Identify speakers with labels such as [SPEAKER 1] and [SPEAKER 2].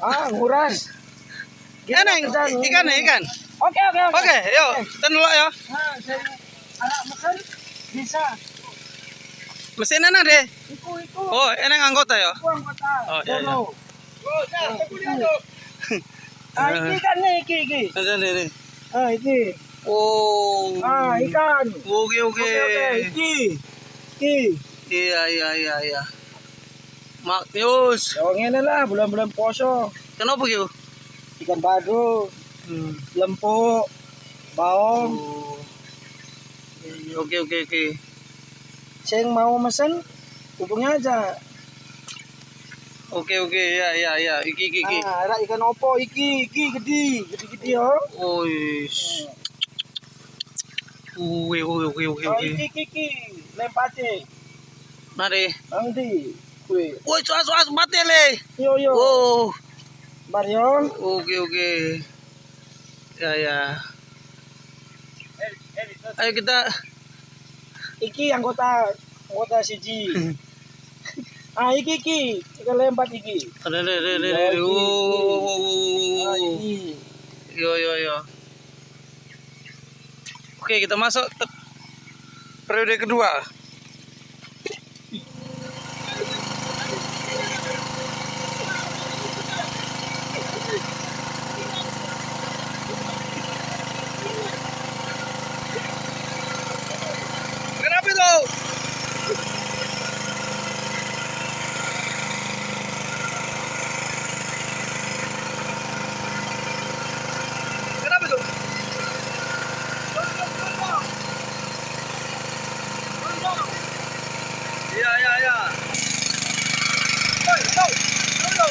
[SPEAKER 1] Nguras.
[SPEAKER 2] Eneng, ikan.
[SPEAKER 1] Oke.
[SPEAKER 2] Oke, yuk, kita dulu ya.
[SPEAKER 1] Nah, saya anak mesin bisa.
[SPEAKER 2] Mesin enak deh.
[SPEAKER 1] Iku.
[SPEAKER 2] Oh, eneng anggota ya.
[SPEAKER 1] Iku anggota.
[SPEAKER 2] Oh, iya.
[SPEAKER 1] Iki kan nih, iki.
[SPEAKER 2] Ini.
[SPEAKER 1] Iki.
[SPEAKER 2] Oh.
[SPEAKER 1] Ikan.
[SPEAKER 2] Oke.
[SPEAKER 1] Iki.
[SPEAKER 2] Iya. Maknyus.
[SPEAKER 1] Ya ngene lah bulan-bulan poso.
[SPEAKER 2] Kenapa gitu?
[SPEAKER 1] Ikan badu, lempuk, baong.
[SPEAKER 2] Oh. Oke.
[SPEAKER 1] Sing mau mesen hubungi aja.
[SPEAKER 2] Oke, ya. Iki.
[SPEAKER 1] Ada ikan opo iki gede yo.
[SPEAKER 2] Oh, yes. Oke.
[SPEAKER 1] Iki lempate.
[SPEAKER 2] Mari.
[SPEAKER 1] Nanti kue.
[SPEAKER 2] Woi, soas mati le.
[SPEAKER 1] Yo.
[SPEAKER 2] Oh.
[SPEAKER 1] Marion.
[SPEAKER 2] Oke. Ya. Ayo kita.
[SPEAKER 1] Iki anggota siji. Iki ikan lempat iki.
[SPEAKER 2] Re. Yo. Oke, kita masuk periode kedua. Kenapa itu? Iya. Go.